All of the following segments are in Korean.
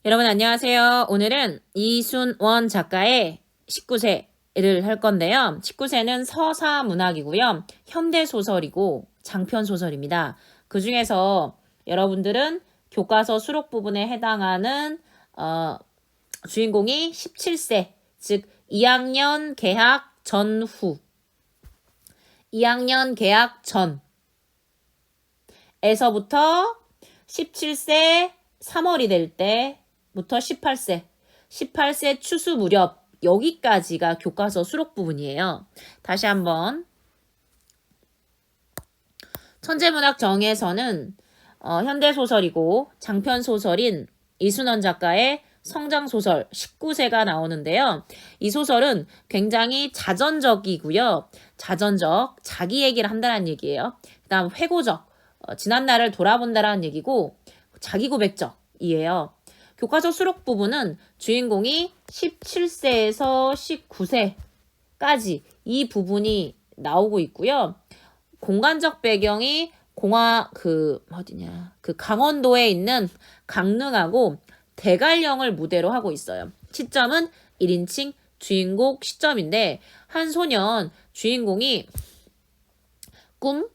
여러분 안녕하세요. 오늘은 이순원 작가의 19세를 할 건데요. 19세는 서사문학이고요. 현대소설이고 장편소설입니다. 그 중에서 여러분들은 교과서 수록 부분에 해당하는 주인공이 17세, 즉 2학년 개학 전후, 2학년 개학 전에서부터 17세 3월이 될 때부터 18세 추수 무렵 여기까지가 교과서 수록 부분이에요. 다시 한번 천재문학 정에서는 현대소설이고 장편소설인 이순원 작가의 성장소설 19세가 나오는데요. 이 소설은 굉장히 자전적이고요. 자전적, 자기 얘기를 한다는 얘기예요. 그 다음 회고적, 지난 날을 돌아본다라는 얘기고 자기 고백적이에요. 교과서 수록 부분은 주인공이 17세에서 19세까지 이 부분이 나오고 있고요. 공간적 배경이 강원도에 있는 강릉하고 대관령을 무대로 하고 있어요. 시점은 1인칭 주인공 시점인데 한 소년 주인공이 꿈,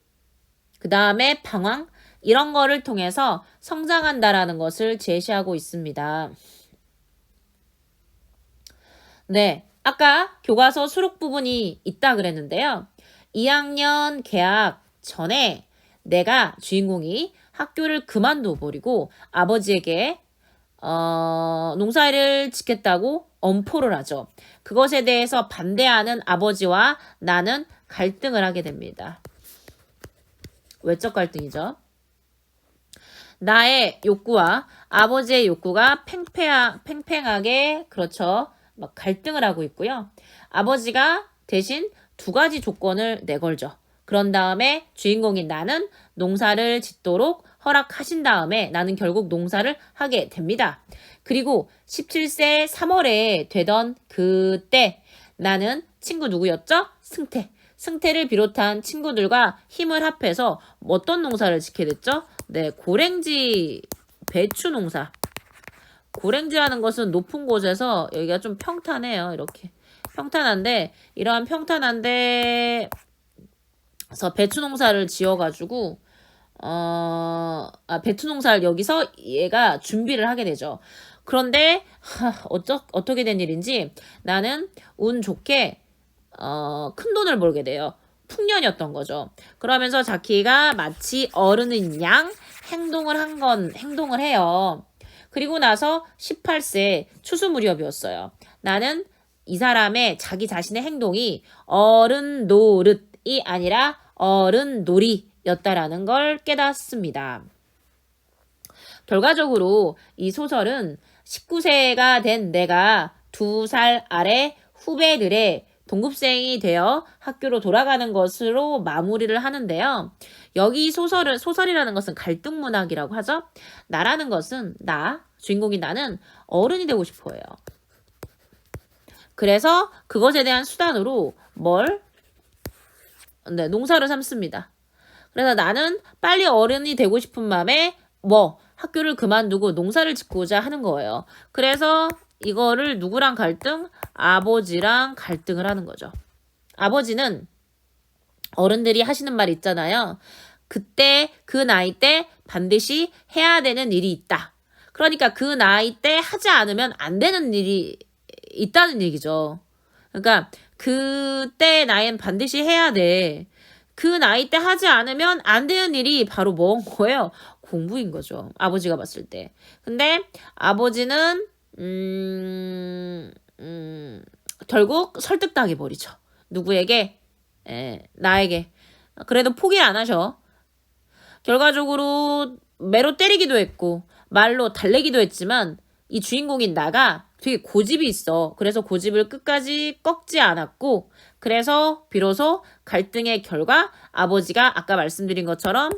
그 다음에 방황 이런 거를 통해서 성장한다라는 것을 제시하고 있습니다. 네, 아까 교과서 수록 부분이 있다 그랬는데요. 2학년 개학 전에 내가 주인공이 학교를 그만둬 버리고 아버지에게 농사일을 짓겠다고 엄포를 하죠. 그것에 대해서 반대하는 아버지와 나는 갈등을 하게 됩니다. 외적 갈등이죠. 나의 욕구와 아버지의 욕구가 팽팽하게 막 갈등을 하고 있고요. 아버지가 대신 두 가지 조건을 내걸죠. 그런 다음에 주인공인 나는 농사를 짓도록 허락하신 다음에 나는 결국 농사를 하게 됩니다. 그리고 17세 3월에 되던 그때 나는 친구 누구였죠? 승태를 비롯한 친구들과 힘을 합해서 어떤 농사를 짓게 됐죠? 네, 고랭지 배추 농사. 고랭지라는 것은 높은 곳에서 여기가 좀 평탄해요. 이렇게. 평탄한데 이러한 평탄한데 서 배추 농사를 지어가지고 배추 농사를 여기서 얘가 준비를 하게 되죠. 그런데 어떻게 된 일인지 나는 운 좋게 큰 돈을 벌게 돼요. 풍년이었던 거죠. 그러면서 자키가 마치 어른인 양 행동을 해요. 그리고 나서 18세 추수 무렵이었어요. 나는 이 사람의 자기 자신의 행동이 어른 노릇이 아니라 어른 놀이였다라는 걸 깨닫습니다. 결과적으로 이 소설은 19세가 된 내가 2살 아래 후배들의 동급생이 되어 학교로 돌아가는 것으로 마무리를 하는데요. 여기 소설이라는 것은 갈등문학이라고 하죠. 나라는 것은 주인공인 나는 어른이 되고 싶어요. 그래서 그것에 대한 수단으로 농사를 삼습니다. 그래서 나는 빨리 어른이 되고 싶은 마음에 학교를 그만두고 농사를 짓고자 하는 거예요. 그래서 이거를 누구랑 갈등? 아버지랑 갈등을 하는 거죠. 아버지는 어른들이 하시는 말 있잖아요. 그때 그 나이 때 반드시 해야 되는 일이 있다. 그러니까 그 나이 때 하지 않으면 안 되는 일이 있다는 얘기죠. 그러니까 그때 나이엔 반드시 해야 돼. 그 나이 때 하지 않으면 안 되는 일이 바로 뭔 거예요? 공부인 거죠. 아버지가 봤을 때. 근데 아버지는 결국 설득당해 버리죠. 누구에게? 나에게. 그래도 포기 안 하셔. 결과적으로 매로 때리기도 했고 말로 달래기도 했지만 이 주인공인 나가 되게 고집이 있어. 그래서 고집을 끝까지 꺾지 않았고 그래서 비로소 갈등의 결과 아버지가 아까 말씀드린 것처럼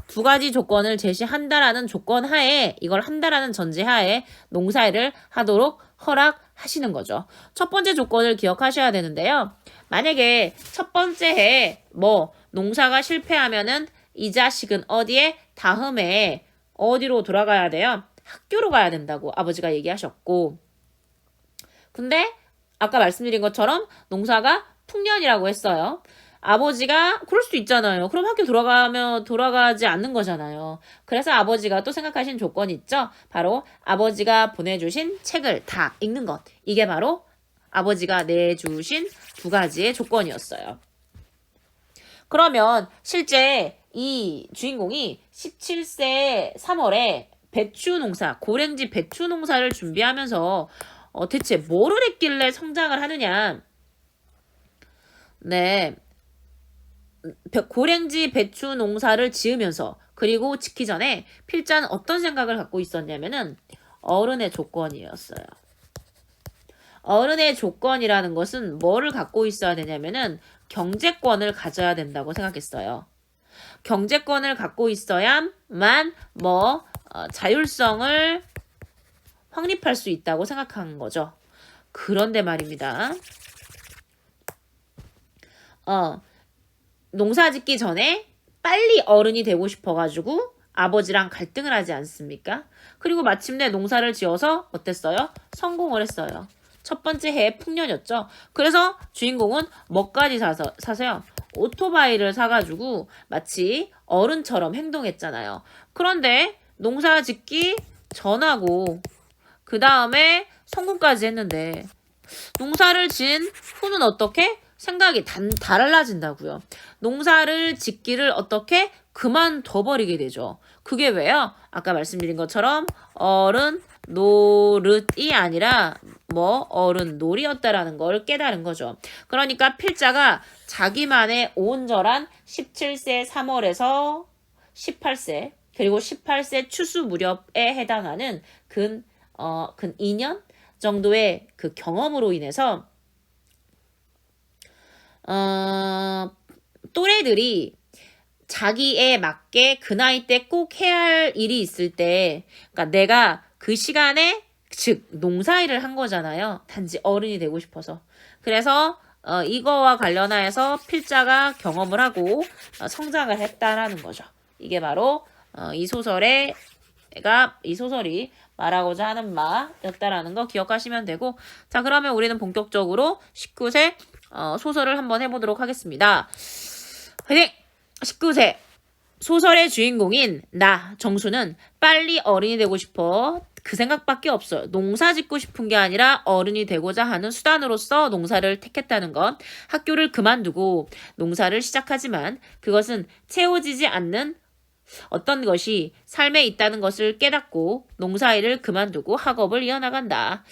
2가지 조건을 제시한다라는 조건 하에 이걸 한다라는 전제 하에 농사일을 하도록 허락하시는 거죠. 첫 번째 조건을 기억하셔야 되는데요. 만약에 첫 번째 해에 농사가 실패하면은 이 자식은 다음에 어디로 돌아가야 돼요? 학교로 가야 된다고 아버지가 얘기하셨고, 근데 아까 말씀드린 것처럼 농사가 풍년이라고 했어요. 아버지가 그럴 수도 있잖아요. 그럼 학교 돌아가지 않는 거잖아요. 그래서 아버지가 또 생각하신 조건이 있죠. 바로 아버지가 보내주신 책을 다 읽는 것. 이게 바로 아버지가 내주신 두 가지의 조건이었어요. 그러면 실제 이 주인공이 17세 3월에 배추 농사, 고랭지 배추 농사를 준비하면서 대체 뭐를 했길래 성장을 하느냐. 네. 고랭지 배추 농사를 지으면서 그리고 짓기 전에 필자는 어떤 생각을 갖고 있었냐면은 어른의 조건이었어요. 어른의 조건이라는 것은 뭐를 갖고 있어야 되냐면은 경제권을 가져야 된다고 생각했어요. 경제권을 갖고 있어야만 자율성을 확립할 수 있다고 생각한 거죠. 그런데 말입니다. 농사 짓기 전에 빨리 어른이 되고 싶어가지고 아버지랑 갈등을 하지 않습니까? 그리고 마침내 농사를 지어서 어땠어요? 성공을 했어요. 첫 번째 해에 풍년이었죠. 그래서 주인공은 뭐까지 사세요? 오토바이를 사가지고 마치 어른처럼 행동했잖아요. 그런데 농사 짓기 전하고 그 다음에 성공까지 했는데 농사를 지은 후는 어떻게? 생각이 달라진다고요. 농사를 짓기를 어떻게? 그만둬버리게 되죠. 그게 왜요? 아까 말씀드린 것처럼 어른 노릇이 아니라 어른 놀이였다라는 걸 깨달은 거죠. 그러니까 필자가 자기만의 온전한 17세 3월에서 18세 그리고 18세 추수 무렵에 해당하는 근 2년 정도의 그 경험으로 인해서 또래들이 자기에 맞게 그 나이 때 꼭 해야 할 일이 있을 때, 그러니까 내가 그 시간에 즉 농사일을 한 거잖아요. 단지 어른이 되고 싶어서. 그래서 이거와 관련하여서 필자가 경험을 하고 성장을 했다라는 거죠. 이게 바로 이 소설이 말하고자 하는 바였다라는 거 기억하시면 되고, 자, 그러면 우리는 본격적으로 19세 소설을 한번 해보도록 하겠습니다. 화이팅! 19세 소설의 주인공인 나 정수는 빨리 어른이 되고 싶어 그 생각밖에 없어요. 농사 짓고 싶은 게 아니라 어른이 되고자 하는 수단으로서 농사를 택했다는 것. 학교를 그만두고 농사를 시작하지만 그것은 채워지지 않는 어떤 것이 삶에 있다는 것을 깨닫고 농사일을 그만두고 학업을 이어나간다.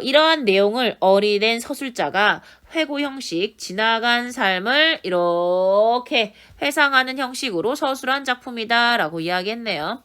이러한 내용을 어린된 서술자가 회고 형식, 지나간 삶을 이렇게 회상하는 형식으로 서술한 작품이다 라고 이야기했네요.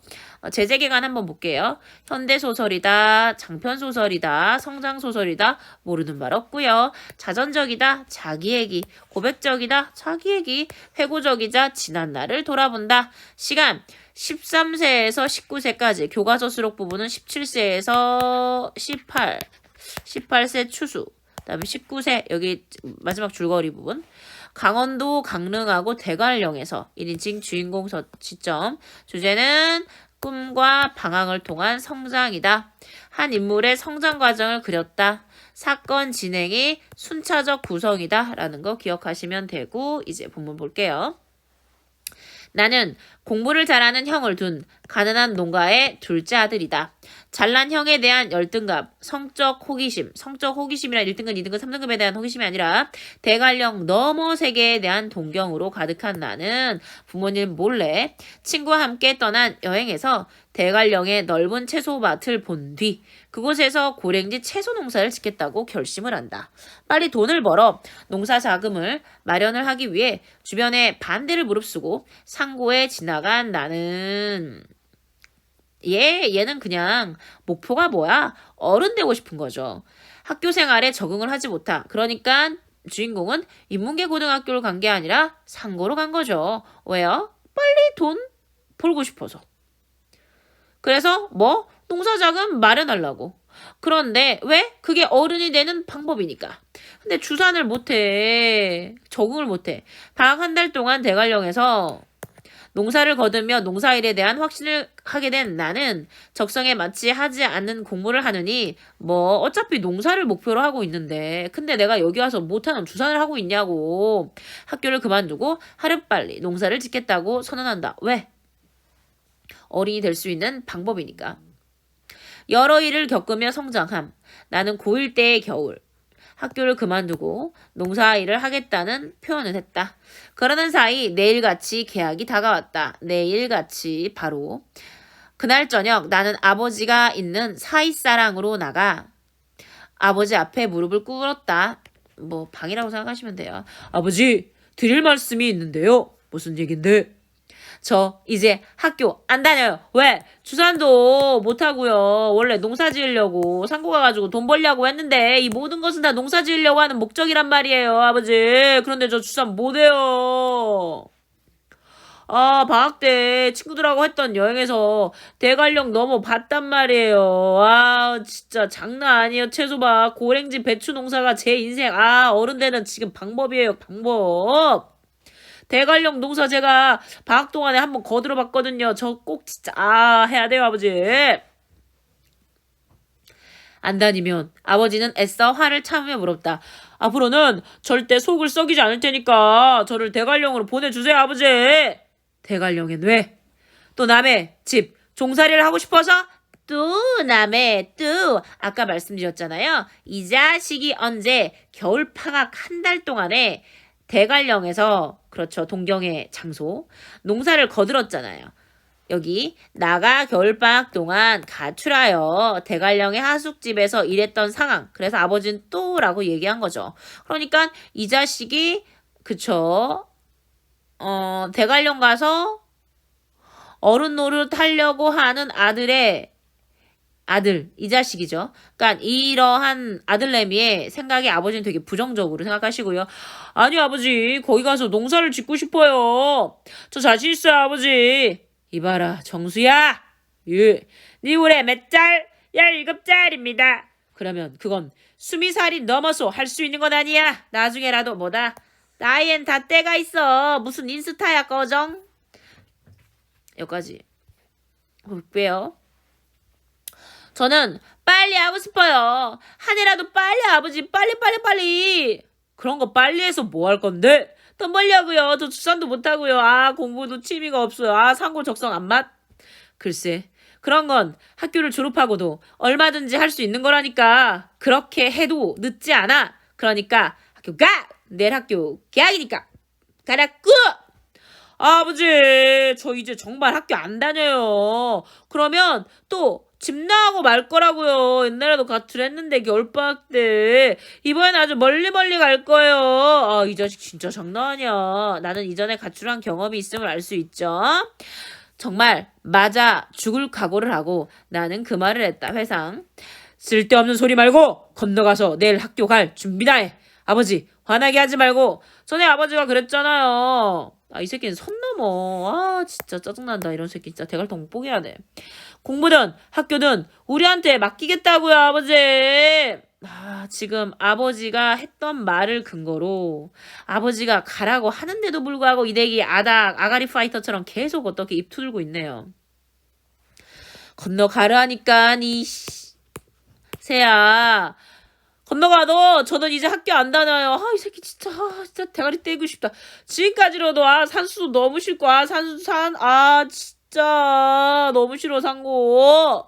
제재기간 한번 볼게요. 현대소설이다, 장편소설이다, 성장소설이다, 모르는 말 없고요. 자전적이다, 자기얘기, 고백적이다, 자기얘기, 회고적이자 지난 날을 돌아본다. 시간 13세에서 19세까지, 교과서 수록 부분은 17세에서 18세 추수, 그 다음에 19세, 여기 마지막 줄거리 부분. 강원도 강릉하고 대관령에서 1인칭 주인공 시점. 주제는 꿈과 방황을 통한 성장이다. 한 인물의 성장 과정을 그렸다. 사건 진행이 순차적 구성이다. 라는 거 기억하시면 되고, 이제 본문 볼게요. 나는 공부를 잘하는 형을 둔 가난한 농가의 둘째 아들이다. 잘난 형에 대한 열등감, 성적 호기심이란 1등급, 2등급, 3등급에 대한 호기심이 아니라 대관령 너머 세계에 대한 동경으로 가득한 나는 부모님 몰래 친구와 함께 떠난 여행에서 대관령의 넓은 채소밭을 본 뒤 그곳에서 고랭지 채소 농사를 짓겠다고 결심을 한다. 빨리 돈을 벌어 농사 자금을 마련을 하기 위해 주변에 반대를 무릅쓰고 상고에 지나간 나는 얘는 그냥 목표가 뭐야? 어른 되고 싶은 거죠. 학교 생활에 적응을 하지 못하. 그러니까 주인공은 인문계 고등학교를 간 게 아니라 상고로 간 거죠. 왜요? 빨리 돈 벌고 싶어서. 그래서 농사자금 마련하려고. 그런데 왜? 그게 어른이 되는 방법이니까. 근데 주산을 못해. 적응을 못해. 방학 한 달 동안 대관령에서 농사를 거두며 농사일에 대한 확신을 하게 된 나는 적성에 맞지 하지 않는 공부를 하느니 뭐 어차피 농사를 목표로 하고 있는데 근데 내가 여기 와서 못하는 주산을 하고 있냐고. 학교를 그만두고 하루빨리 농사를 짓겠다고 선언한다. 왜? 어린이 될 수 있는 방법이니까. 여러 일을 겪으며 성장함. 나는 고1 때의 겨울. 학교를 그만두고 농사일을 하겠다는 표현을 했다. 그러는 사이 내일같이 계약이 다가왔다. 내일같이 바로. 그날 저녁 나는 아버지가 있는 사이사랑으로 나가 아버지 앞에 무릎을 꿇었다. 뭐 방이라고 생각하시면 돼요. 아버지, 드릴 말씀이 있는데요. 무슨 얘긴데? 저 이제 학교 안 다녀요. 왜? 주산도 못하고요. 원래 농사 지으려고 상고 가가지고 돈 벌려고 했는데 이 모든 것은 다 농사 지으려고 하는 목적이란 말이에요, 아버지. 그런데 저 주산 못해요. 아, 방학 때 친구들하고 했던 여행에서 대관령 넘어 봤단 말이에요. 아, 진짜 장난 아니에요. 채소박, 고랭지, 배추 농사가 제 인생. 아, 어른 되는 지금 방법이에요, 방법. 대관령 농사 제가 방학 동안에 한번 거들어 봤거든요. 저 꼭 진짜 해야 돼요, 아버지. 안 다니면 아버지는 애써 화를 참으며 물었다. 앞으로는 절대 속을 썩이지 않을 테니까 저를 대관령으로 보내주세요, 아버지. 대관령엔 왜? 또 남의 집 종살이를 하고 싶어서? 또 남의 또 아까 말씀드렸잖아요. 이 자식이 언제 겨울방학 한 달 동안에 대관령에서 그렇죠. 동경의 장소 농사를 거들었잖아요. 여기 나가 겨울방학 동안 가출하여 대관령의 하숙집에서 일했던 상황. 그래서 아버지는 또라고 얘기한 거죠. 그러니까 이 자식이 그쵸. 대관령 가서 어른 노릇 하려고 하는 아들, 이 자식이죠. 그러니까 이러한 아들내미의 생각에 아버지는 되게 부정적으로 생각하시고요. 아니 아버지, 거기 가서 농사를 짓고 싶어요. 저 자신 있어요, 아버지. 이봐라, 정수야. 예, 네 올해 몇 짤? 17짤입니다. 그러면 그건 20살이 넘어서 할 수 있는 건 아니야. 나중에라도 뭐다. 나이엔 다 때가 있어. 무슨 인스타야, 꺼정? 여기까지 볼게요. 저는 빨리 하고 싶어요. 한 해라도 빨리 아버지. 빨리. 그런 거 빨리 해서 뭐 할 건데? 돈 벌려고요. 저 주산도 못하고요. 공부도 취미가 없어요. 상고 적성 안 맞? 글쎄, 그런 건 학교를 졸업하고도 얼마든지 할 수 있는 거라니까. 그렇게 해도 늦지 않아. 그러니까 학교 가! 내일 학교 개학이니까 가라꾸! 아버지, 저 이제 정말 학교 안 다녀요. 그러면 또 집 나가고 말 거라고요. 옛날에도 가출했는데 겨울방학 때. 이번엔 아주 멀리 갈 거예요. 이 자식 진짜 장난 아니야. 나는 이전에 가출한 경험이 있음을 알 수 있죠. 정말 맞아 죽을 각오를 하고 나는 그 말을 했다. 회상. 쓸데없는 소리 말고 건너가서 내일 학교 갈 준비나 해. 아버지, 화나게 하지 말고. 전에 아버지가 그랬잖아요. 이 새끼는 선 넘어. 진짜 짜증난다. 이런 새끼 진짜 대갈통 못 보게 하네. 공부든 학교든 우리한테 맡기겠다고요, 아버지. 지금 아버지가 했던 말을 근거로 아버지가 가라고 하는데도 불구하고 이 댁이 아가리 파이터처럼 계속 어떻게 입 투들고 있네요. 건너가라니까 이 새야. 건너가도 저는 이제 학교 안 다녀요. 이 새끼 진짜 대가리 떼고 싶다. 지금까지로도 산수도 너무 싫고 진짜 너무 싫어 상고.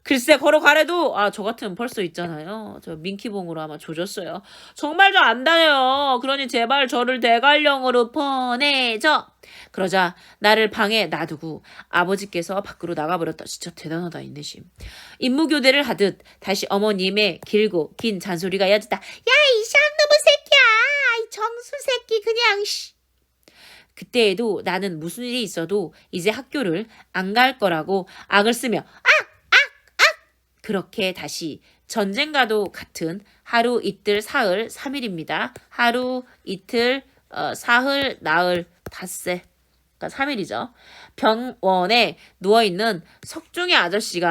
글쎄 걸어가래도 저 같으면 벌써 있잖아요. 저 민키봉으로 아마 조졌어요. 정말 저 안 다녀요. 그러니 제발 저를 대관령으로 보내줘. 그러자 나를 방에 놔두고 아버지께서 밖으로 나가버렸다. 진짜 대단하다 이 내심. 임무교대를 하듯 다시 어머님의 길고 긴 잔소리가 이어졌다. 야, 이 쌍놈의 새끼야. 이 정수 새끼 그냥 그때에도 나는 무슨 일이 있어도 이제 학교를 안 갈 거라고 악을 쓰며 그렇게 다시 전쟁과도 같은 하루 이틀 사흘 3일입니다. 하루 이틀 사흘 나흘 닷새 그러니까 3일이죠. 병원에 누워있는 석중이 아저씨 뿅뿅뿅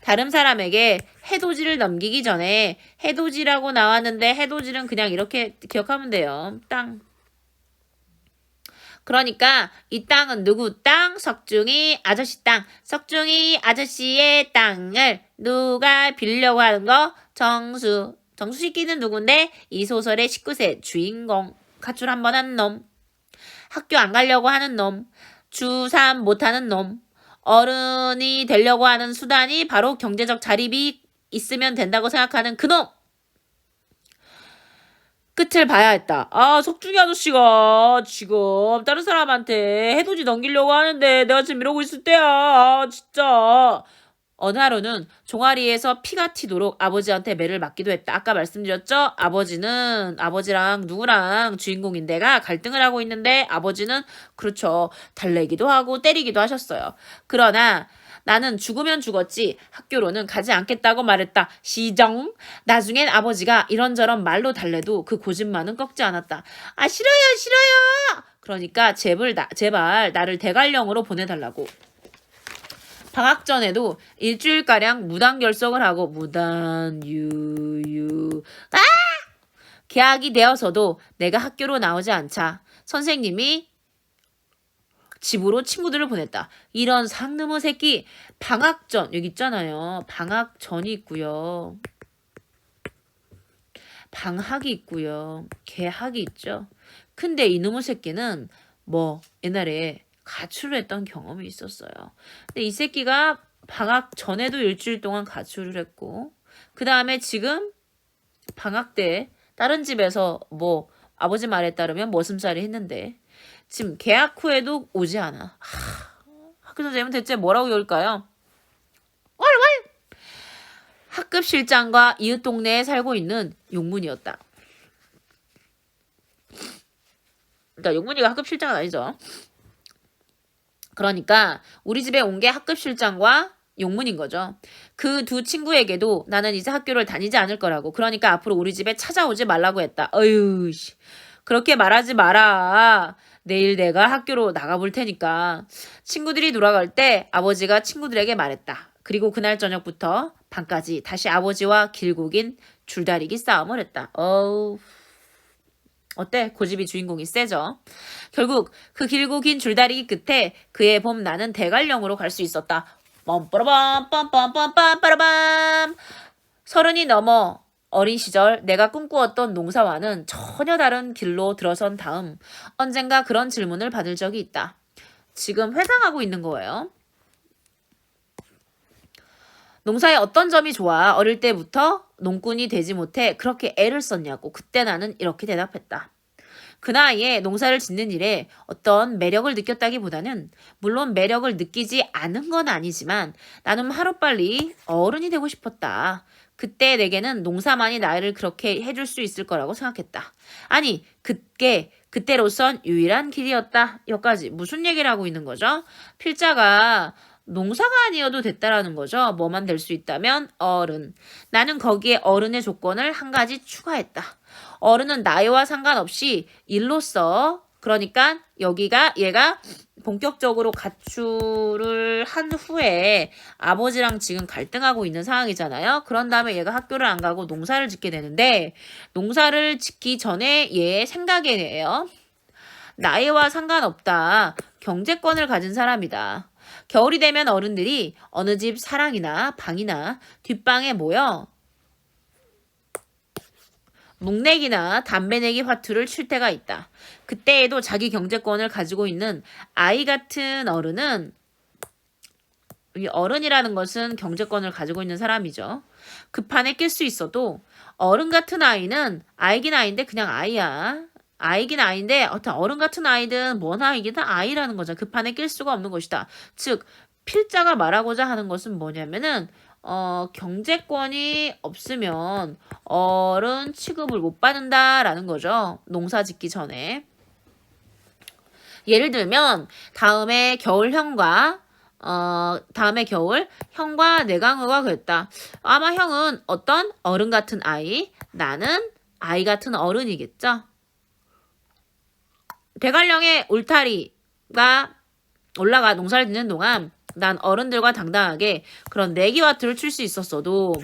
다른 사람에게 해돋이를 넘기기 전에 해돋이라고 나왔는데 해돋이는 그냥 이렇게 기억하면 돼요. 땅. 그러니까 이 땅은 누구 땅? 석중이 아저씨 땅. 석중이 아저씨의 땅을 누가 빌려고 하는 거? 정수. 정수 씨끼는 누군데? 이 소설의 19세 주인공. 가출 한 번 한 놈. 학교 안 가려고 하는 놈. 주3 못하는 놈. 어른이 되려고 하는 수단이 바로 경제적 자립이 있으면 된다고 생각하는 그놈. 끝을 봐야 했다. 아, 석중이 아저씨가 지금 다른 사람한테 해돋이 넘기려고 하는데 내가 지금 이러고 있을 때야. 아, 진짜. 어느 하루는 종아리에서 피가 튀도록 아버지한테 매를 맞기도 했다. 아까 말씀드렸죠? 아버지랑 누구랑 주인공인데가 갈등을 하고 있는데 아버지는 그렇죠. 달래기도 하고 때리기도 하셨어요. 그러나 나는 죽으면 죽었지 학교로는 가지 않겠다고 말했다. 시정. 나중엔 아버지가 이런저런 말로 달래도 그 고집만은 꺾지 않았다. 아, 싫어요, 싫어요. 그러니까 제발 나를 대관령으로 보내달라고. 방학 전에도 일주일가량 무단 결석을 하고 개학이 되어서도 내가 학교로 나오지 않자 선생님이 집으로 친구들을 보냈다. 이런 상놈의 새끼. 방학 전 여기 있잖아요. 방학 전이 있고요. 방학이 있고요. 개학이 있죠. 근데 이놈의 새끼는 옛날에 가출을 했던 경험이 있었어요. 근데 이 새끼가 방학 전에도 일주일 동안 가출을 했고 그 다음에 지금 방학 때 다른 집에서 아버지 말에 따르면 머슴살이 했는데 지금 개학 후에도 오지 않아. 학교 선생님은 대체 뭐라고 열까요? 학급 실장과 이웃 동네에 살고 있는 용문이었다. 그러니까 용문이가 학급 실장은 아니죠. 그러니까 우리 집에 온 게 학급 실장과 용문인 거죠. 그 두 친구에게도 나는 이제 학교를 다니지 않을 거라고. 그러니까 앞으로 우리 집에 찾아오지 말라고 했다. 어휴, 그렇게 말하지 마라. 내일 내가 학교로 나가볼 테니까. 친구들이 돌아갈 때 아버지가 친구들에게 말했다. 그리고 그날 저녁부터 밤까지 다시 아버지와 길고 긴 줄다리기 싸움을 했다. 어때? 고집이 주인공이 세죠? 결국 그 길고 긴 줄다리기 끝에 그의 봄 나는 대관령으로 갈 수 있었다. 뻔빠라밤 빰빰빰빰빠라밤. 30이 넘어 어린 시절 내가 꿈꾸었던 농사와는 전혀 다른 길로 들어선 다음 언젠가 그런 질문을 받을 적이 있다. 지금 회상하고 있는 거예요. 농사의 어떤 점이 좋아? 어릴 때부터 농꾼이 되지 못해 그렇게 애를 썼냐고. 그때 나는 이렇게 대답했다. 그 나이에 농사를 짓는 일에 어떤 매력을 느꼈다기보다는 물론 매력을 느끼지 않은 건 아니지만 나는 하루빨리 어른이 되고 싶었다. 그때 내게는 농사만이 나를 그렇게 해줄 수 있을 거라고 생각했다. 아니, 그때로선 유일한 길이었다. 여기까지 무슨 얘기를 하고 있는 거죠? 필자가 농사가 아니어도 됐다라는 거죠. 뭐만 될 수 있다면 어른. 나는 거기에 어른의 조건을 한 가지 추가했다. 어른은 나이와 상관없이 일로서 그러니까 얘가 본격적으로 가출을 한 후에 아버지랑 지금 갈등하고 있는 상황이잖아요. 그런 다음에 얘가 학교를 안 가고 농사를 짓게 되는데 농사를 짓기 전에 얘의 생각이에요. 나이와 상관없다. 경제권을 가진 사람이다. 겨울이 되면 어른들이 어느 집 사랑이나 방이나 뒷방에 모여 묵내기나 담배내기 화투를 칠 때가 있다. 그때에도 자기 경제권을 가지고 있는 아이 같은 어른은 이 어른이라는 것은 경제권을 가지고 있는 사람이죠. 그 판에 낄 수 있어도 어른 같은 아이는 아이긴 아이인데 그냥 아이야. 아이긴 아이인데 어른 같은 아이든 뭔 아이긴 아이라는 거죠. 그 판에 낄 수가 없는 것이다. 즉 필자가 말하고자 하는 것은 뭐냐면은 경제권이 없으면 어른 취급을 못 받는다라는 거죠. 농사 짓기 전에. 예를 들면 다음에 겨울 형과 내강우가 그랬다. 아마 형은 어떤 어른 같은 아이, 나는 아이 같은 어른이겠죠. 대관령의 울타리가 올라가 농사를 짓는 동안 난 어른들과 당당하게 그런 내기와투를 칠 수 있었어도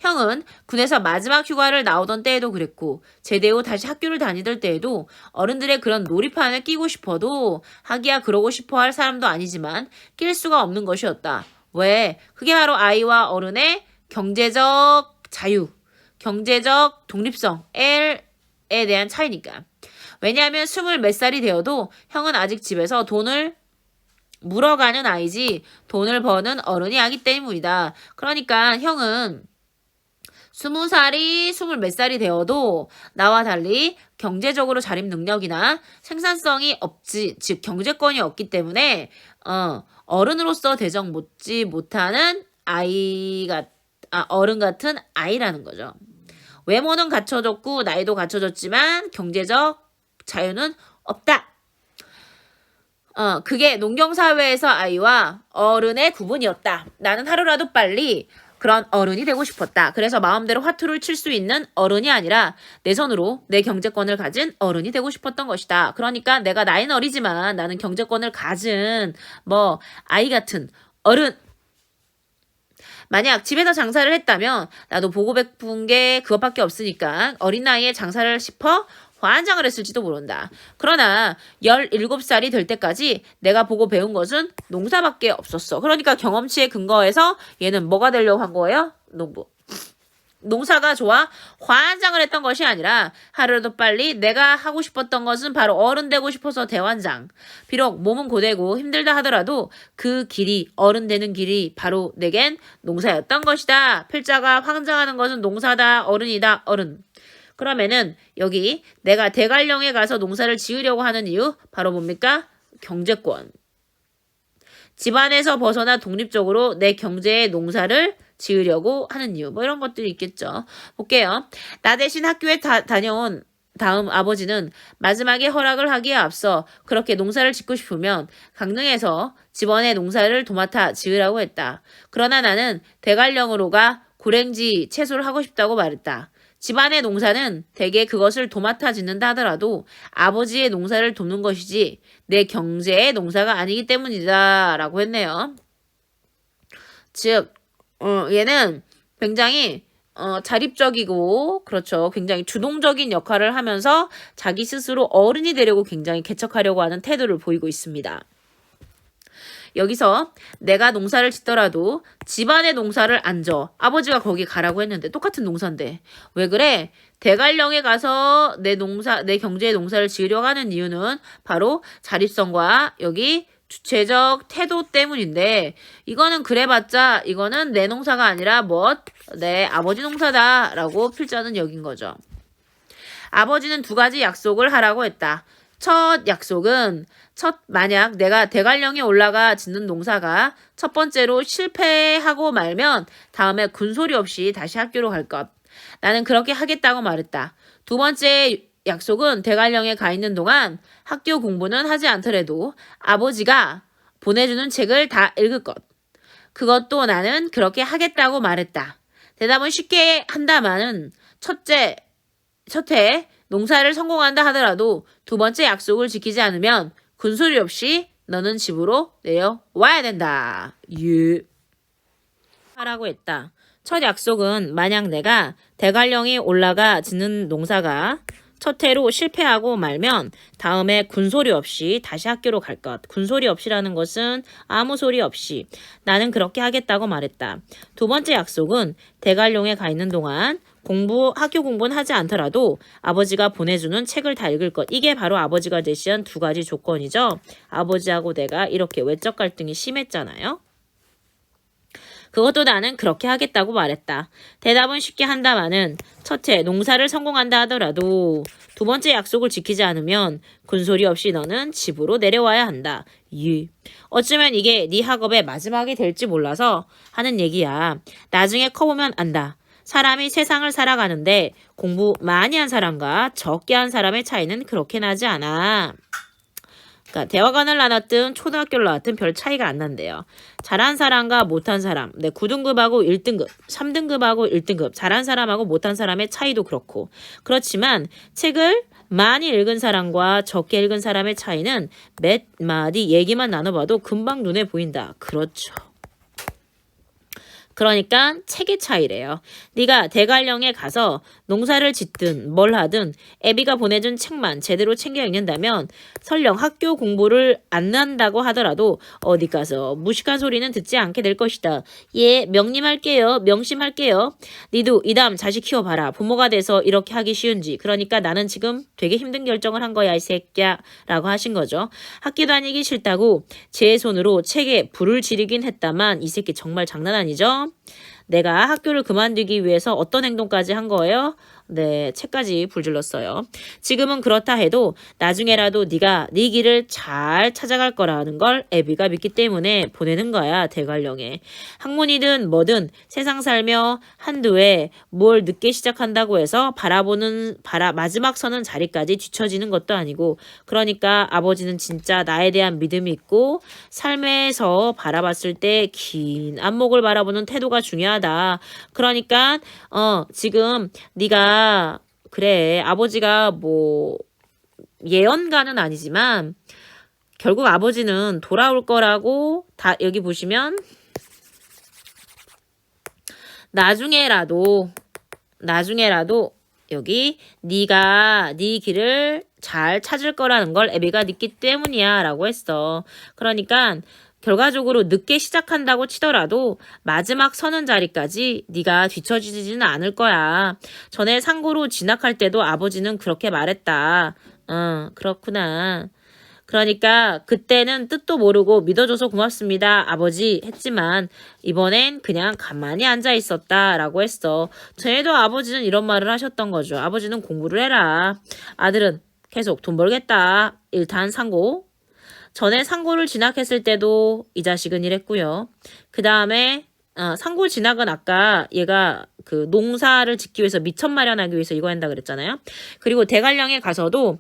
형은 군에서 마지막 휴가를 나오던 때에도 그랬고 제대 후 다시 학교를 다니던 때에도 어른들의 그런 놀이판을 끼고 싶어도 하기야 그러고 싶어 할 사람도 아니지만 낄 수가 없는 것이었다. 왜? 그게 바로 아이와 어른의 경제적 자유, 경제적 독립성에 대한 차이니까. 왜냐하면 20몇 살이 되어도 형은 아직 집에서 돈을 물어가는 아이지 돈을 버는 어른이 아기 때문이다. 그러니까 형은 20살이 20몇 살이 되어도 나와 달리 경제적으로 자립 능력이나 생산성이 없지, 즉 경제권이 없기 때문에 어른으로서 대접 못지 못하는 어른 같은 아이라는 거죠. 외모는 갖춰졌고 나이도 갖춰졌지만 경제적 자유는 없다. 그게 농경사회에서 아이와 어른의 구분이었다. 나는 하루라도 빨리 그런 어른이 되고 싶었다. 그래서 마음대로 화투를 칠 수 있는 어른이 아니라 내 손으로 내 경제권을 가진 어른이 되고 싶었던 것이다. 그러니까 내가 나이는 어리지만 나는 경제권을 가진 아이 같은 어른. 만약 집에서 장사를 했다면 나도 보고 베푼 게 그것밖에 없으니까 어린 나이에 장사를 싶어 환장을 했을지도 모른다. 그러나 17살이 될 때까지 내가 보고 배운 것은 농사밖에 없었어. 그러니까 경험치에 근거해서 얘는 뭐가 되려고 한 거예요? 농사가 좋아 환장을 했던 것이 아니라 하루라도 빨리 내가 하고 싶었던 것은 바로 어른 되고 싶어서 대환장. 비록 몸은 고되고 힘들다 하더라도 그 길이, 어른 되는 길이 바로 내겐 농사였던 것이다. 필자가 환장하는 것은 농사다. 어른이다. 어른. 그러면은 여기 내가 대관령에 가서 농사를 지으려고 하는 이유 바로 뭡니까? 경제권. 집안에서 벗어나 독립적으로 내 경제의 농사를 지으려고 하는 이유. 이런 것들이 있겠죠. 볼게요. 나 대신 학교에 다녀온 다음 아버지는 마지막에 허락을 하기에 앞서 그렇게 농사를 짓고 싶으면 강릉에서 집안의 농사를 도맡아 지으라고 했다. 그러나 나는 대관령으로가 고랭지 채소를 하고 싶다고 말했다. 집안의 농사는 대개 그것을 도맡아 짓는다 하더라도 아버지의 농사를 돕는 것이지 내 경제의 농사가 아니기 때문이다 라고 했네요. 즉 얘는 굉장히 자립적이고 그렇죠. 굉장히 주동적인 역할을 하면서 자기 스스로 어른이 되려고 굉장히 개척하려고 하는 태도를 보이고 있습니다. 여기서 내가 농사를 짓더라도 집안의 농사를 안 져. 아버지가 거기 가라고 했는데 똑같은 농사인데 왜 그래? 대관령에 가서 내 경제의 농사를 지으려고 하는 이유는 바로 자립성과 여기 주체적 태도 때문인데 이거는 그래봤자 이거는 내 농사가 아니라 내 아버지 농사다라고 필자는 여긴 거죠. 아버지는 2가지 약속을 하라고 했다. 첫 약속은 만약 내가 대관령에 올라가 짓는 농사가 첫 번째로 실패하고 말면 다음에 군소리 없이 다시 학교로 갈 것. 나는 그렇게 하겠다고 말했다. 2번째 약속은 대관령에 가 있는 동안 학교 공부는 하지 않더라도 아버지가 보내주는 책을 다 읽을 것. 그것도 나는 그렇게 하겠다고 말했다. 대답은 쉽게 한다마는 첫째 농사를 성공한다 하더라도 2번째 약속을 지키지 않으면 군소리 없이 너는 집으로 내려와야 된다. 하라고 했다. 첫 약속은 만약 내가 대관령에 올라가 짓는 농사가 첫 해로 실패하고 말면 다음에 군소리 없이 다시 학교로 갈 것. 군소리 없이라는 것은 아무 소리 없이. 나는 그렇게 하겠다고 말했다. 2번째 약속은 대관령에 가 있는 동안 학교 공부는 하지 않더라도 아버지가 보내주는 책을 다 읽을 것. 이게 바로 아버지가 제시한 2가지 조건이죠. 아버지하고 내가 이렇게 외적 갈등이 심했잖아요. 그것도 나는 그렇게 하겠다고 말했다. 대답은 쉽게 한다마는 첫째, 농사를 성공한다 하더라도 2번째 약속을 지키지 않으면 군소리 없이 너는 집으로 내려와야 한다. 어쩌면 이게 네 학업의 마지막이 될지 몰라서 하는 얘기야. 나중에 커보면 안다. 사람이 세상을 살아가는데 공부 많이 한 사람과 적게 한 사람의 차이는 그렇게 나지 않아. 그러니까 대학원을 나눴든 초등학교를 나왔든 별 차이가 안 난대요. 잘한 사람과 못한 사람, 9등급하고 1등급, 3등급하고 1등급, 잘한 사람하고 못한 사람의 차이도 그렇고. 그렇지만 책을 많이 읽은 사람과 적게 읽은 사람의 차이는 몇 마디 얘기만 나눠봐도 금방 눈에 보인다. 그렇죠. 그러니까 책의 차이래요. 네가 대관령에 가서 농사를 짓든 뭘 하든 애비가 보내준 책만 제대로 챙겨 읽는다면 설령 학교 공부를 안 한다고 하더라도 어디 가서 무식한 소리는 듣지 않게 될 것이다. 예, 명심할게요. 명심할게요. 니도 이담 자식 키워봐라. 부모가 돼서 이렇게 하기 쉬운지. 그러니까 나는 지금 되게 힘든 결정을 한 거야 이 새끼야 라고 하신 거죠. 학교 다니기 싫다고 제 손으로 책에 불을 지르긴 했다만 이 새끼 정말 장난 아니죠? 내가 학교를 그만두기 위해서 어떤 행동까지 한 거예요? 네, 책까지 불질렀어요. 지금은 그렇다 해도 나중에라도 네가 네 길을 잘 찾아갈 거라는 걸 애비가 믿기 때문에 보내는 거야, 대관령에. 학문이든 뭐든 세상 살며 한두 해 뭘 늦게 시작한다고 해서 마지막 서는 자리까지 뒤처지는 것도 아니고 그러니까 아버지는 진짜 나에 대한 믿음이 있고 삶에서 바라봤을 때 긴 안목을 바라보는 태도가 중요하다. 그러니까 지금 네가 그래 아버지가 뭐 예언가는 아니지만 결국 아버지는 돌아올 거라고 다 여기 보시면 나중에라도 여기 네가 네 길을 잘 찾을 거라는 걸 애비가 믿기 때문이야 라고 했어. 그러니까 결과적으로 늦게 시작한다고 치더라도 마지막 서는 자리까지 네가 뒤처지지는 않을 거야. 전에 상고로 진학할 때도 아버지는 그렇게 말했다. 그렇구나. 그러니까 그때는 뜻도 모르고 믿어줘서 고맙습니다. 아버지 했지만 이번엔 그냥 가만히 앉아 있었다 라고 했어. 전에도 아버지는 이런 말을 하셨던 거죠. 아버지는 공부를 해라. 아들은 계속 돈 벌겠다. 일단 상고. 전에 상고를 진학했을 때도 이 자식은 이랬고요. 그 다음에 상고 진학은 아까 얘가 그 농사를 짓기 위해서 미천 마련하기 위해서 이거 한다 그랬잖아요. 그리고 대관령에 가서도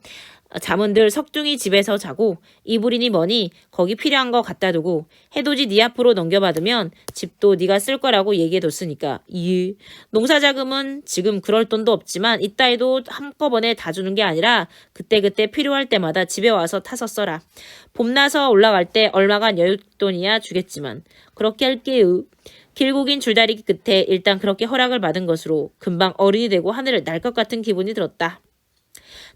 잠은 늘 석둥이 집에서 자고 이불이니 뭐니 거기 필요한 거 갖다 두고 해돋이 네 앞으로 넘겨받으면 집도 네가 쓸 거라고 얘기해뒀으니까 농사자금은 지금 그럴 돈도 없지만 이따위도 한꺼번에 다 주는 게 아니라 그때그때 필요할 때마다 집에 와서 타서 써라. 봄나서 올라갈 때 얼마간 여윳돈이야 주겠지만 그렇게 할게요. 길고 긴 줄다리기 끝에 일단 그렇게 허락을 받은 것으로 금방 어른이 되고 하늘을 날 것 같은 기분이 들었다.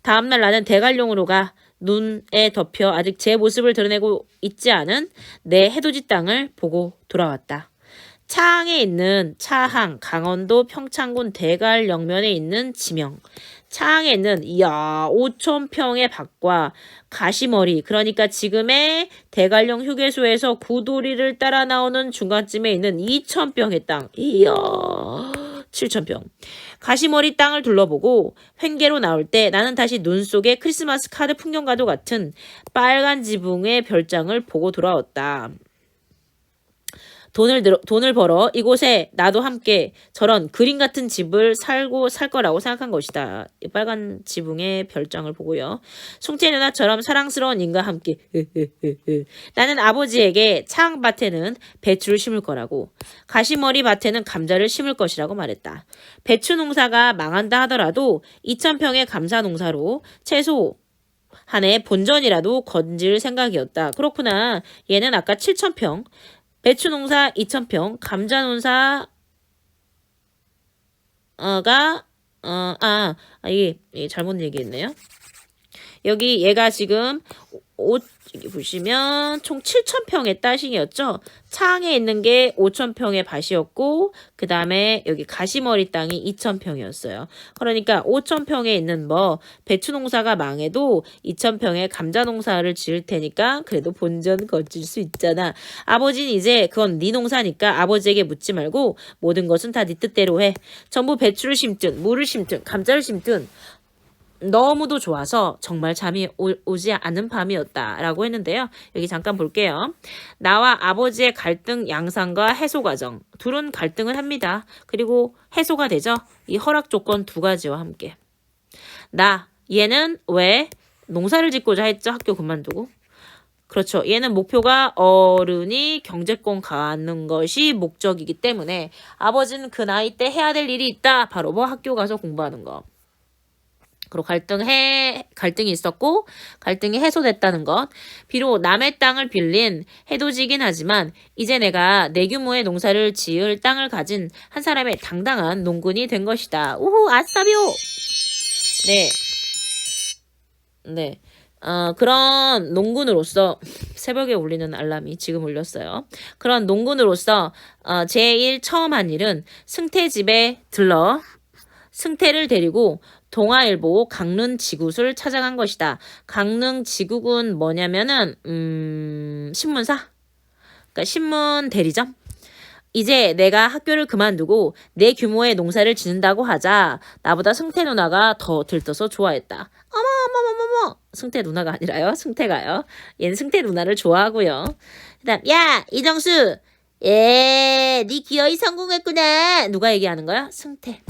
다음날 나는 대관령으로 가 눈에 덮여 아직 제 모습을 드러내고 있지 않은 내 해돋이 땅을 보고 돌아왔다. 차항에 있는 차항, 강원도 평창군 대관령면에 있는 지명. 차항에 있는 5,000평의 밭과 가시머리, 그러니까 지금의 대관령 휴게소에서 구도리를 따라 나오는 중간쯤에 있는 2,000평의 땅. 7,000평. 가시머리 땅을 둘러보고 횡계로 나올 때 나는 다시 눈 속에 크리스마스 카드 풍경과도 같은 빨간 지붕의 별장을 보고 돌아왔다. 돈을 벌어 이곳에 나도 함께 저런 그림 같은 집을 살 거라고 생각한 것이다. 이 빨간 지붕의 별장을 보고요. 송태 누나처럼 사랑스러운 인과 함께 나는 아버지에게 차항밭에는 배추를 심을 거라고 가시머리 밭에는 감자를 심을 것이라고 말했다. 배추 농사가 망한다 하더라도 2,000평의 감자 농사로 채소 한 해 본전이라도 건질 생각이었다. 그렇구나. 얘는 아까 7,000평 배추 농사 2,000평, 감자 농사가 이게 잘못 얘기했네요. 여기 얘가 지금 여기 보시면 총 7,000평의 따싱이었죠. 차항에 있는 게 5,000평의 밭이었고 그 다음에 여기 가시머리 땅이 2,000평이었어요. 그러니까 5,000평에 있는 배추 농사가 망해도 2,000평의 감자 농사를 지을 테니까 그래도 본전 거칠 수 있잖아. 아버지는 이제 그건 네 농사니까 아버지에게 묻지 말고 모든 것은 다 네 뜻대로 해. 전부 배추를 심든 물을 심든 감자를 심든 너무도 좋아서 정말 잠이 오지 않는 밤이었다라고 했는데요. 여기 잠깐 볼게요. 나와 아버지의 갈등 양상과 해소 과정. 둘은 갈등을 합니다. 그리고 해소가 되죠. 이 허락 조건 두 가지와 함께. 얘는 왜 농사를 짓고자 했죠. 학교 그만두고. 그렇죠. 얘는 목표가 어른이 경제권 갖는 것이 목적이기 때문에 아버지는 그 나이 때 해야 될 일이 있다. 바로 학교 가서 공부하는 거. 그리고 갈등이 있었고 갈등이 해소됐다는 것. 비록 남의 땅을 빌린 해돋이긴 하지만 이제 내가 내 규모의 농사를 지을 땅을 가진 한 사람의 당당한 농군이 된 것이다. 우후 아싸비오. 네. 네. 그런 농군으로서 새벽에 울리는 알람이 지금 울렸어요. 그런 농군으로서 제일 처음 한 일은 승태 집에 들러 승태를 데리고 동아일보 강릉지굿을 찾아간 것이다. 강릉지굿은 뭐냐면은 신문사? 그러니까 신문 대리점? 이제 내가 학교를 그만두고 내 규모의 농사를 짓는다고 하자 나보다 승태 누나가 더 들떠서 좋아했다. 어머 승태 누나가 아니라요. 승태가요. 얘는 승태 누나를 좋아하고요. 그다음 야 이정수 네 기어이 성공했구나. 누가 얘기하는 거야? 승태.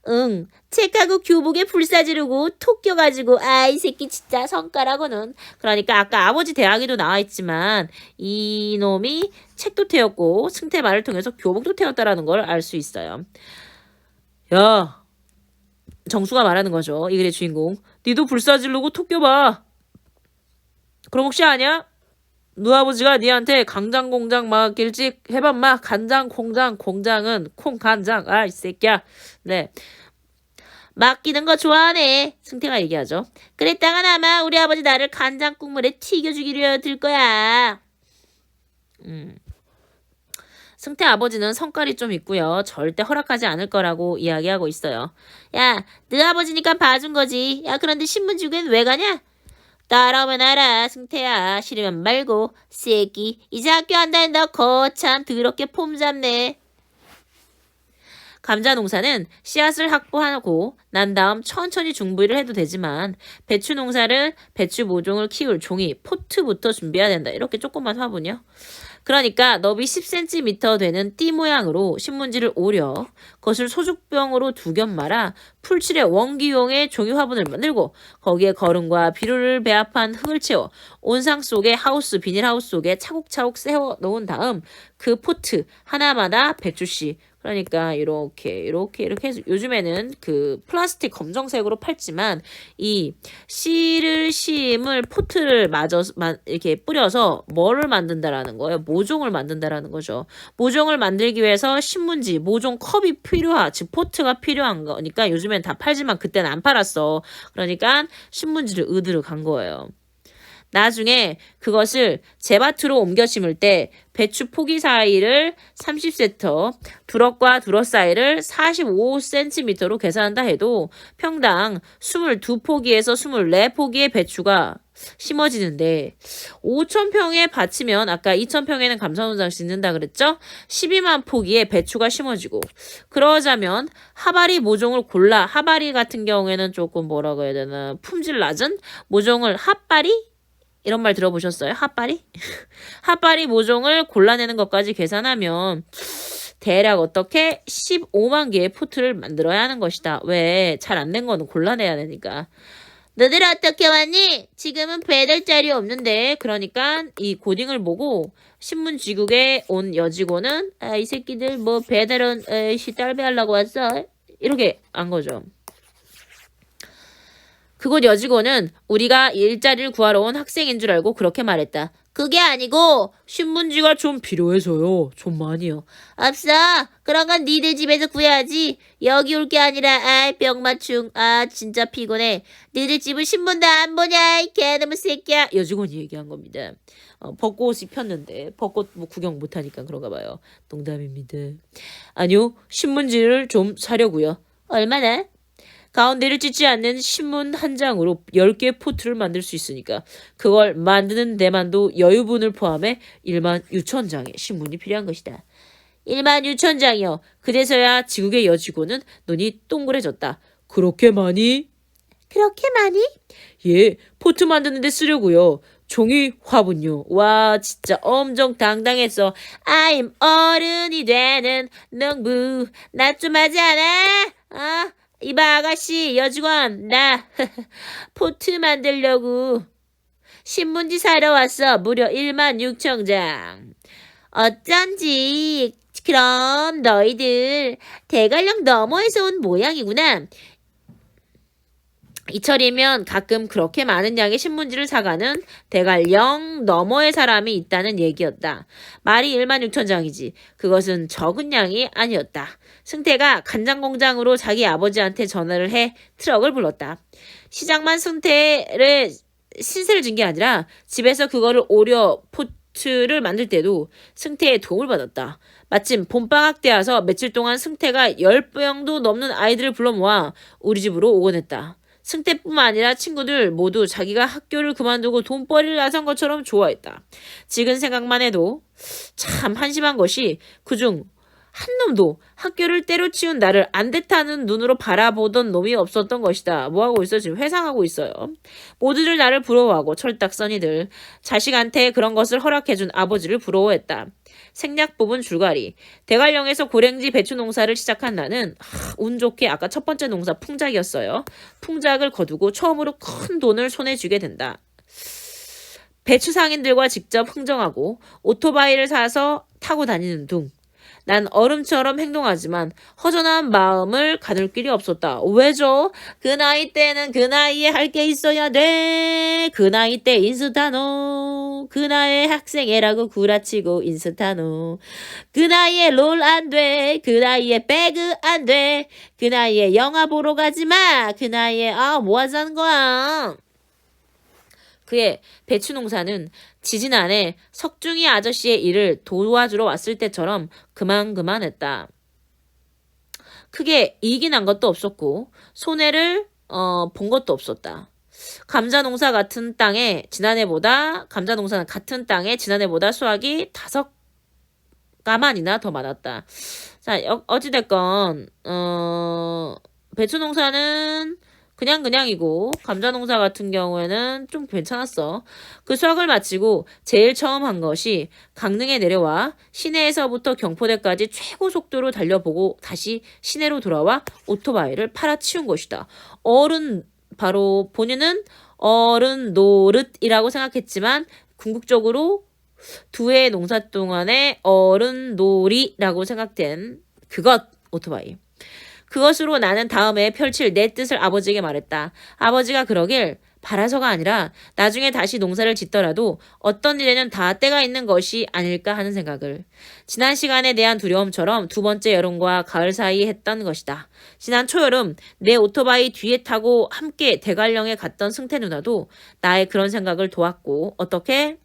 응 책하고 교복에 불사 지르고 톡 껴가지고 이 새끼 진짜 성과라고는. 그러니까 아까 아버지 대학에도 나와있지만 이놈이 책도 태웠고 승태 말을 통해서 교복도 태웠다라는 걸 알 수 있어요. 야 정수가 말하는 거죠. 이 글의 주인공. 니도 불사 지르고 톡 껴봐. 그럼 혹시 아냐? 너 아버지가 니한테 강장 공장 막 일찍 해봐 마. 간장 공장은 콩 간장. 이 새끼야. 네. 맡기는 거 좋아하네. 승태가 얘기하죠. 그랬다가 아마 우리 아버지 나를 간장 국물에 튀겨주기로 들 거야. 승태 아버지는 성깔이 좀 있고요. 절대 허락하지 않을 거라고 이야기하고 있어요. 야, 너 아버지니까 봐준 거지. 야, 그런데 신문지구엔 왜 가냐? 따라오면 알아. 승태야. 싫으면 말고. 새끼. 이제 학교 안 다닌다. 거참 더럽게 폼 잡네. 감자 농사는 씨앗을 확보하고 난 다음 천천히 중부위를 해도 되지만 배추 농사를 배추 모종을 키울 종이 포트부터 준비해야 된다. 이렇게 조그만 화분이요. 그러니까 너비 10cm 되는 띠 모양으로 신문지를 오려 그것을 소죽병으로 두 겹 말아 풀칠의 원기용의 종이 화분을 만들고 거기에 거름과 비료를 배합한 흙을 채워 온상 속에 비닐하우스 속에 차곡차곡 세워 놓은 다음 그 포트 하나마다 배추씨 그러니까 이렇게 해서 요즘에는 그 플라스틱 검정색으로 팔지만 이 씨를 심을 포트를 이렇게 뿌려서 뭐를 만든다라는 거예요? 모종을 만든다라는 거죠. 모종을 만들기 위해서 신문지, 모종 컵이 즉 포트가 필요한 거니까 요즘엔 다 팔지만 그때는 안 팔았어. 그러니까 신문지를 으드러 간 거예요. 나중에 그것을 재밭으로 옮겨 심을 때 배추 포기 사이를 30세터, 두럭과 두럭 사이를 45cm로 계산한다 해도 평당 22포기에서 24포기의 배추가 심어지는데 5,000평의 밭이면 아까 2,000평에는 감사원장 짓는다 그랬죠? 12만 포기의 배추가 심어지고 그러자면 하바리 모종을 골라 하바리 같은 경우에는 조금 뭐라고 해야 되나 품질 낮은 모종을 핫바리? 이런 말 들어보셨어요? 핫바리? 핫바리 모종을 골라내는 것까지 계산하면 대략 어떻게 15만 개의 포트를 만들어야 하는 것이다. 왜? 잘 안 된 거는 골라내야 되니까. 너들 어떻게 왔니? 지금은 배달 자리 없는데. 그러니까 이 고딩을 보고 신문지국에 온 여직원은 이 새끼들 뭐 배달은 딸배하려고 왔어? 이렇게 한 거죠. 그곳 여직원은 우리가 일자리를 구하러 온 학생인 줄 알고 그렇게 말했다. 그게 아니고 신문지가 좀 필요해서요. 좀 많이요. 없어. 그런 건 니들 집에서 구해야지. 여기 올 게 아니라 병맞춤. 진짜 피곤해. 니들 집은 신문도 안 보냐 이 개놈의 새끼야. 여직원이 얘기한 겁니다. 벚꽃이 폈는데 벚꽃 뭐 구경 못하니까 그런가 봐요. 농담입니다. 아니요. 신문지를 좀 사려고요. 얼마나? 가운데를 찢지 않는 신문 한 장으로 10개 포트를 만들 수 있으니까 그걸 만드는 데만도 여유분을 포함해 16,000장의 신문이 필요한 것이다. 16,000장이요. 그제서야 지국의 여직원은 눈이 동그래졌다. 그렇게 많이? 그렇게 많이? 예, 포트 만드는 데 쓰려고요. 종이 화분요. 와 진짜 엄청 당당했어. I'm 어른이 되는 농부. 나 좀 하지 않아? 이봐 아가씨 여직원 나 포트 만들려고 신문지 사러 왔어. 무려 16,000장. 어쩐지 그럼 너희들 대관령 너머에서 온 모양이구나. 이철이면 가끔 그렇게 많은 양의 신문지를 사가는 대관령 너머의 사람이 있다는 얘기였다. 말이 16,000장이지. 그것은 적은 양이 아니었다. 승태가 간장공장으로 자기 아버지한테 전화를 해 트럭을 불렀다. 시장만 승태를 신세를 진 게 아니라 집에서 그거를 오려 포트를 만들 때도 승태의 도움을 받았다. 마침 봄방학 때여서 며칠 동안 승태가 10명도 넘는 아이들을 불러 모아 우리 집으로 오곤 했다. 승태뿐만 아니라 친구들 모두 자기가 학교를 그만두고 돈벌이를 나선 것처럼 좋아했다. 지금 생각만 해도 참 한심한 것이 그중 한 놈도 학교를 때려치운 나를 안됐다는 눈으로 바라보던 놈이 없었던 것이다. 뭐하고 있어? 지금 회상하고 있어요. 모두들 나를 부러워하고 철딱서니들 자식한테 그런 것을 허락해준 아버지를 부러워했다. 생략 부분 줄거리. 대관령에서 고랭지 배추 농사를 시작한 나는 운 좋게 아까 첫 번째 농사 풍작이었어요. 풍작을 거두고 처음으로 큰 돈을 손에 쥐게 된다. 배추 상인들과 직접 흥정하고 오토바이를 사서 타고 다니는 둥. 난 얼음처럼 행동하지만 허전한 마음을 가눌 길이 없었다. 왜죠? 그 나이 때는 그 나이에 할 게 있어야 돼. 그 나이 때 인스타노. 그 나이에 학생회라고 구라치고 인스타노. 그 나이에 롤 안 돼. 그 나이에 배그 안 돼. 그 나이에 영화 보러 가지 마. 그 나이에 뭐 하자는 거야. 그의 배추 농사는 지지난해 석중이 아저씨의 일을 도와주러 왔을 때처럼 그만했다. 크게 이익이 난 것도 없었고 손해를 본 것도 없었다. 감자 농사는 같은 땅에 지난해보다 수확이 5가만이나 더 많았다. 자, 어찌됐건 배추 농사는 그냥이고 감자 농사 같은 경우에는 좀 괜찮았어. 그 수확을 마치고 제일 처음 한 것이 강릉에 내려와 시내에서부터 경포대까지 최고 속도로 달려보고 다시 시내로 돌아와 오토바이를 팔아치운 것이다. 바로 본인은 어른 노릇이라고 생각했지만 궁극적으로 두 해의 농사 동안에 어른 놀이라고 생각된 그것 오토바이. 그것으로 나는 다음에 펼칠 내 뜻을 아버지에게 말했다. 아버지가 그러길 바라서가 아니라 나중에 다시 농사를 짓더라도 어떤 일에는 다 때가 있는 것이 아닐까 하는 생각을. 지난 시간에 대한 두려움처럼 두 번째 여름과 가을 사이에 했던 것이다. 지난 초여름 내 오토바이 뒤에 타고 함께 대관령에 갔던 승태 누나도 나의 그런 생각을 도왔고 어떻게?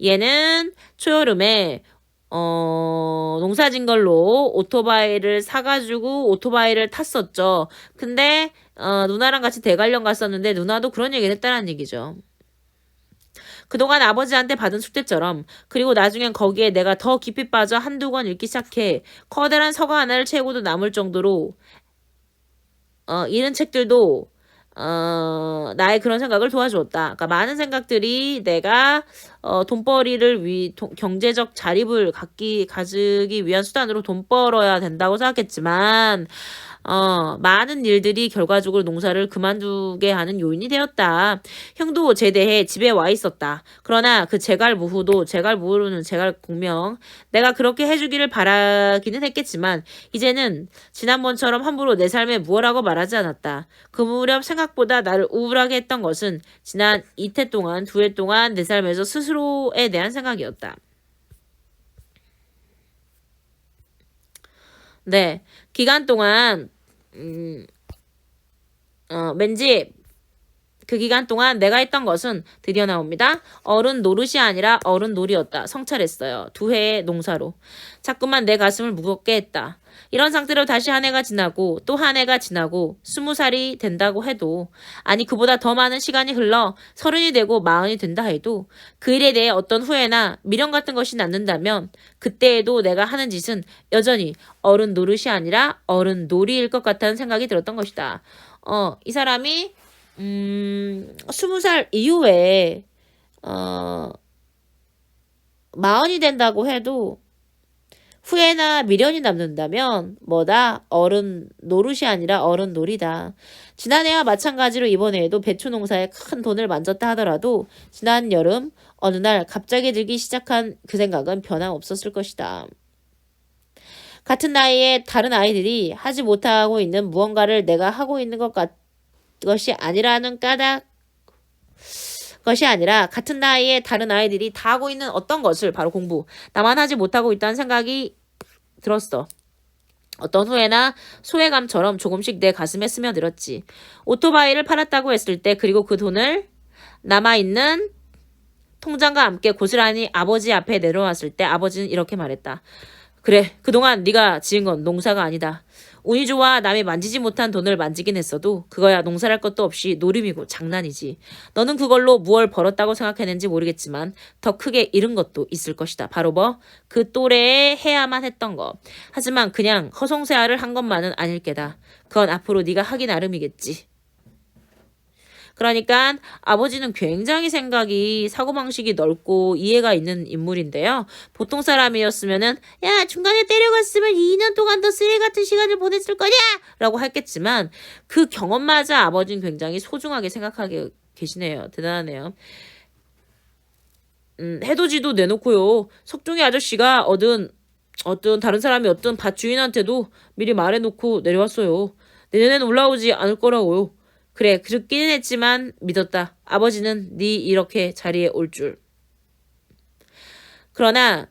얘는 초여름에 농사진 걸로 오토바이를 사가지고 오토바이를 탔었죠. 근데 누나랑 같이 대관령 갔었는데 누나도 그런 얘기를 했다는 얘기죠. 그동안 아버지한테 받은 숙제처럼 그리고 나중엔 거기에 내가 더 깊이 빠져 한두 권 읽기 시작해 커다란 서가 하나를 채우고도 남을 정도로 이런 책들도 나의 그런 생각을 도와주었다. 그러니까 많은 생각들이 내가 돈벌이를 경제적 자립을 가지기 위한 수단으로 돈 벌어야 된다고 생각했지만 많은 일들이 결과적으로 농사를 그만두게 하는 요인이 되었다. 형도 제대해 집에 와 있었다. 그러나 그 제갈무후도 제갈무후는 제갈공명 내가 그렇게 해주기를 바라기는 했겠지만 이제는 지난번처럼 함부로 내 삶에 무엇라고 말하지 않았다. 그 무렵 생각보다 나를 우울하게 했던 것은 지난 두 해 동안 내 삶에서 스스로에 대한 생각이었다. 네, 기간 동안 왠지 그 기간 동안 내가 했던 것은 드디어 나옵니다. 어른 노릇이 아니라 어른 놀이였다. 성찰했어요. 두 해의 농사로. 자꾸만 내 가슴을 무겁게 했다. 이런 상태로 다시 한 해가 지나고 또 한 해가 지나고 20살이 된다고 해도 아니 그보다 더 많은 시간이 흘러 30이 되고 40이 된다 해도 그 일에 대해 어떤 후회나 미련 같은 것이 남는다면 그때에도 내가 하는 짓은 여전히 어른 노릇이 아니라 어른 놀이일 것 같다는 생각이 들었던 것이다. 이 사람이 20살 이후에 40이 된다고 해도 후회나 미련이 남는다면 뭐다? 어른 노릇이 아니라 어른 놀이다. 지난해와 마찬가지로 이번에에도 배추 농사에 큰 돈을 만졌다 하더라도 지난 여름 어느 날 갑자기 들기 시작한 그 생각은 변함없었을 것이다. 같은 나이에 다른 아이들이 하지 못하고 있는 무언가를 내가 하고 있는 것 것이 아니라는 까닭 것이 아니라 같은 나이에 다른 아이들이 다 하고 있는 어떤 것을 바로 공부. 나만 하지 못하고 있다는 생각이 들었어. 어떤 후회나 소외감처럼 조금씩 내 가슴에 스며들었지. 오토바이를 팔았다고 했을 때 그리고 그 돈을 남아있는 통장과 함께 고스란히 아버지 앞에 내려왔을 때 아버지는 이렇게 말했다. 그래, 그동안 네가 지은 건 농사가 아니다. 운이 좋아 남이 만지지 못한 돈을 만지긴 했어도 그거야 농사랄 것도 없이 노름이고 장난이지. 너는 그걸로 무얼 벌었다고 생각했는지 모르겠지만 더 크게 잃은 것도 있을 것이다. 바로 뭐? 그 또래에 해야만 했던 거. 하지만 그냥 허송세화를 한 것만은 아닐 게다. 그건 앞으로 네가 하기 나름이겠지. 그러니까 아버지는 굉장히 생각이 사고방식이 넓고 이해가 있는 인물인데요. 보통 사람이었으면은 야 중간에 때려갔으면 2년 동안 더 쓰레기 같은 시간을 보냈을 거냐? 라고 했겠지만 그 경험마저 아버지는 굉장히 소중하게 생각하게 계시네요. 대단하네요. 해돋이도 내놓고요. 석종이 아저씨가 어떤 다른 사람이 어떤 밭 주인한테도 미리 말해놓고 내려왔어요. 내년엔 올라오지 않을 거라고요. 그래, 그렇기는 했지만 믿었다. 아버지는 네 이렇게 자리에 올 줄. 그러나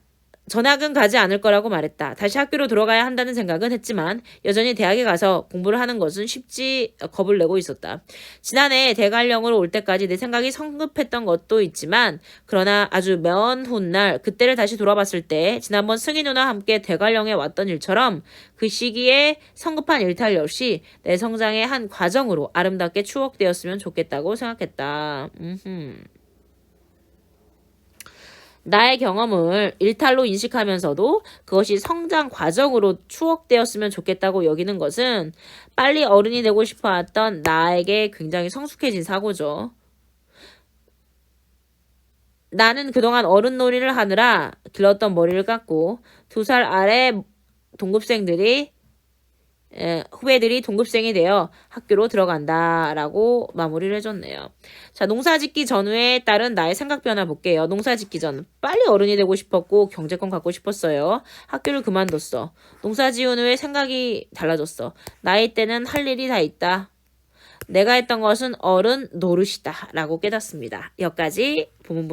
전학은 가지 않을 거라고 말했다. 다시 학교로 들어가야 한다는 생각은 했지만 여전히 대학에 가서 공부를 하는 것은 쉽지 겁을 내고 있었다. 지난해 대관령으로 올 때까지 내 생각이 성급했던 것도 있지만 그러나 아주 먼 훗날 그때를 다시 돌아봤을 때 지난번 승희 누나와 함께 대관령에 왔던 일처럼 그 시기에 성급한 일탈 역시 내 성장의 한 과정으로 아름답게 추억되었으면 좋겠다고 생각했다. 나의 경험을 일탈로 인식하면서도 그것이 성장 과정으로 추억되었으면 좋겠다고 여기는 것은 빨리 어른이 되고 싶어 했던 나에게 굉장히 성숙해진 사고죠. 나는 그동안 어른놀이를 하느라 길렀던 머리를 깎고 2살 아래 동급생들이 후배들이 동급생이 되어 학교로 들어간다라고 마무리를 해줬네요. 자, 농사짓기 전후에 따른 나의 생각 변화 볼게요. 농사짓기 전 빨리 어른이 되고 싶었고 경제권 갖고 싶었어요. 학교를 그만뒀어. 농사지은 후에 생각이 달라졌어. 나이 때는 할 일이 다 있다. 내가 했던 것은 어른 노릇이다 라고 깨닫습니다. 여기까지 부문